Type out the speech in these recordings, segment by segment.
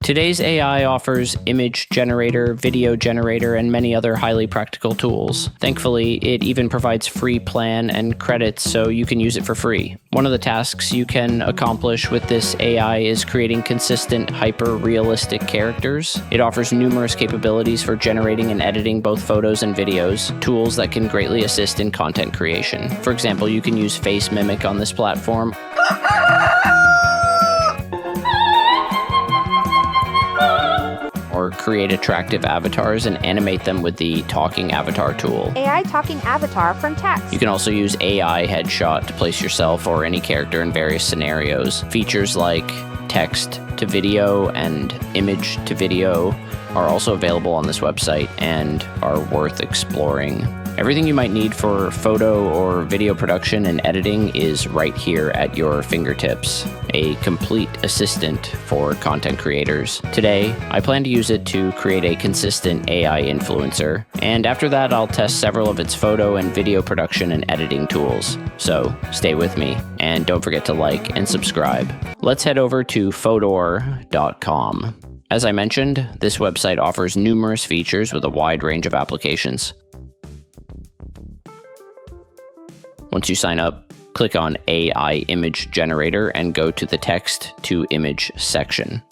Today's AI offers image generator, video generator, and many other highly practical tools. Thankfully, it even provides free plan and credits so you can use it for free. One of the tasks you can accomplish with this AI is creating consistent, hyper-realistic characters. It offers numerous capabilities for generating and editing both photos and videos, tools that can greatly assist in content creation. For example, you can use Face Mimic on this platform, or create attractive avatars and animate them with the Talking Avatar tool. AI Talking Avatar from text. You can also use AI Headshot to place yourself or any character in various scenarios. Features like text to video and image to video are also available on this website and are worth exploring. Everything you might need for photo or video production and editing is right here at your fingertips. A complete assistant for content creators. Today, I plan to use it to create a consistent AI influencer, and after that I'll test several of its photo and video production and editing tools. So stay with me, and don't forget to like and subscribe. Let's head over to Fodor.com. As I mentioned, this website offers numerous features with a wide range of applications. Once you sign up, click on AI Image Generator and go to the Text to Image section.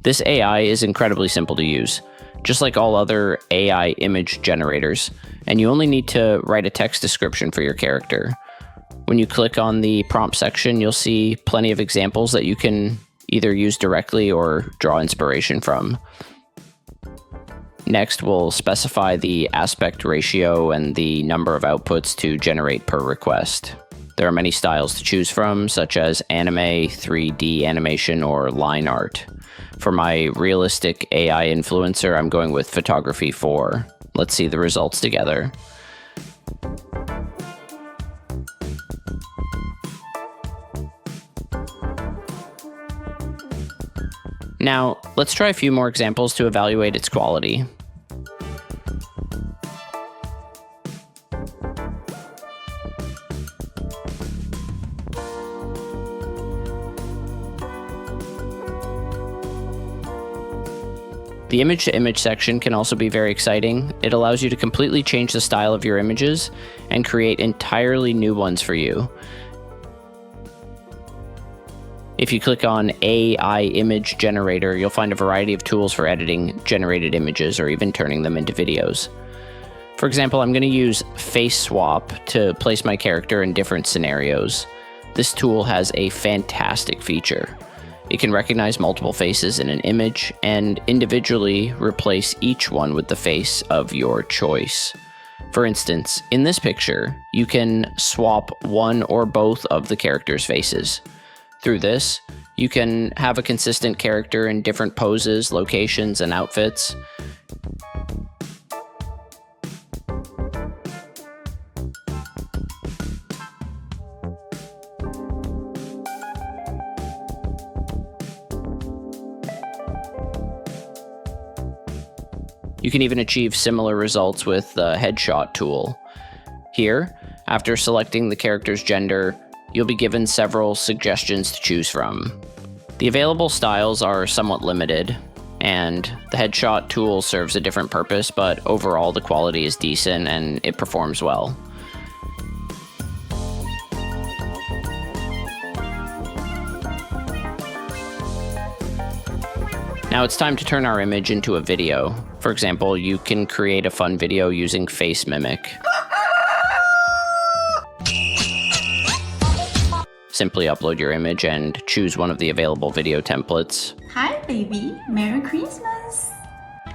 This AI is incredibly simple to use, just like all other AI image generators, and you only need to write a text description for your character. When you click on the prompt section, you'll see plenty of examples that you can either use directly or draw inspiration from. Next, we'll specify the aspect ratio and the number of outputs to generate per request. There are many styles to choose from, such as anime, 3D animation, or line art. For my realistic AI influencer, I'm going with Photography 4. Let's see the results together. Now, let's try a few more examples to evaluate its quality. The image-to-image section can also be very exciting. It allows you to completely change the style of your images and create entirely new ones for you. If you click on AI Image Generator, you'll find a variety of tools for editing generated images or even turning them into videos. For example, I'm going to use Face Swap to place my character in different scenarios. This tool has a fantastic feature. It can recognize multiple faces in an image and individually replace each one with the face of your choice. For instance, in this picture, you can swap one or both of the characters' faces. Through this, you can have a consistent character in different poses, locations, and outfits. You can even achieve similar results with the Headshot tool. Here, after selecting the character's gender, you'll be given several suggestions to choose from. The available styles are somewhat limited, and the Headshot tool serves a different purpose, but overall the quality is decent and it performs well. Now it's time to turn our image into a video. For example, you can create a fun video using Face Mimic. Simply upload your image and choose one of the available video templates. Hi, baby. Merry Christmas.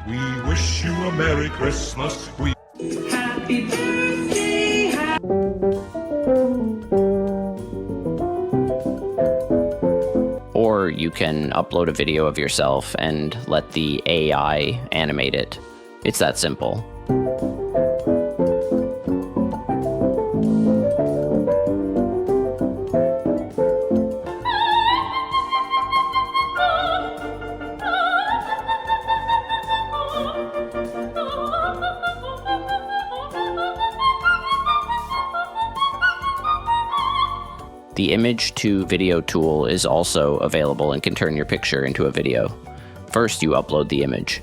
We wish you a Merry Christmas. Happy birthday. Or you can upload a video of yourself and let the AI animate it. It's that simple. The image to video tool is also available and can turn your picture into a video. First, you upload the image.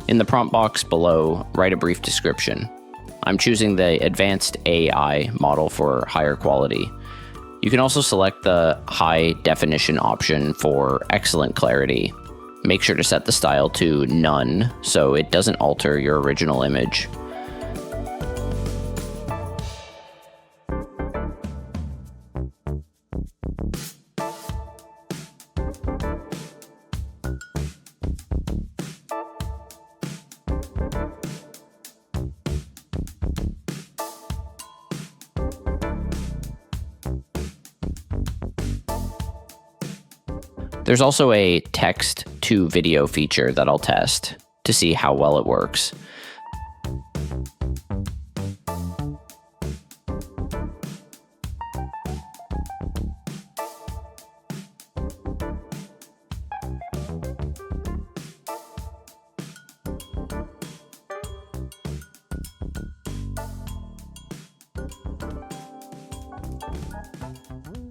In the prompt box below, write a brief description. I'm choosing the Advanced AI model for higher quality. You can also select the high definition option for excellent clarity. Make sure to set the style to none so it doesn't alter your original image. There's also a text to video feature that I'll test to see how well it works.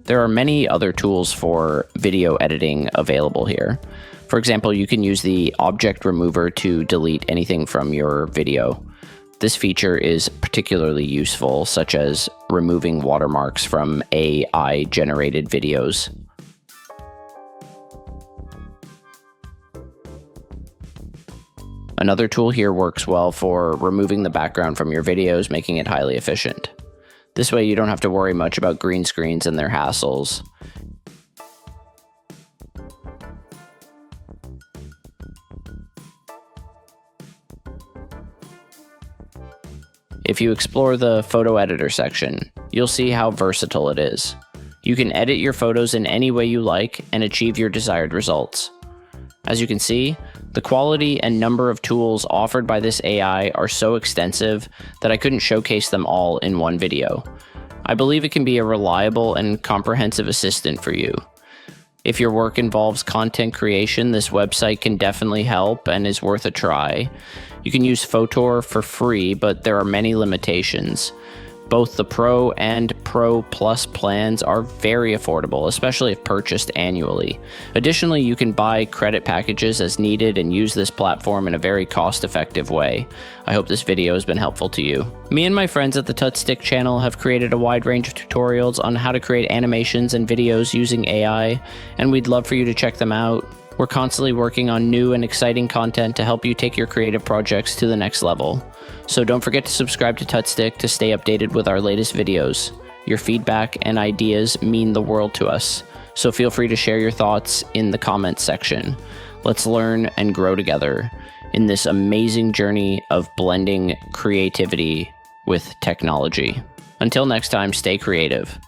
There are many other tools for video editing available here. For example, you can use the Object Remover to delete anything from your video. This feature is particularly useful, such as removing watermarks from AI-generated videos. Another tool here works well for removing the background from your videos, making it highly efficient. This way you don't have to worry much about green screens and their hassles. If you explore the photo editor section, you'll see how versatile it is. You can edit your photos in any way you like and achieve your desired results. As you can see, the quality and number of tools offered by this AI are so extensive that I couldn't showcase them all in one video. I believe it can be a reliable and comprehensive assistant for you. If your work involves content creation, this website can definitely help and is worth a try. You can use Photor for free, but there are many limitations. Both the Pro and Pro Plus plans are very affordable, especially if purchased annually. Additionally, you can buy credit packages as needed and use this platform in a very cost-effective way. I hope this video has been helpful to you. Me and my friends at the Tutstick channel have created a wide range of tutorials on how to create animations and videos using AI, and we'd love for you to check them out. We're constantly working on new and exciting content to help you take your creative projects to the next level. So don't forget to subscribe to Tutstick to stay updated with our latest videos. Your feedback and ideas mean the world to us, so feel free to share your thoughts in the comments section. Let's learn and grow together in this amazing journey of blending creativity with technology. Until next time, stay creative.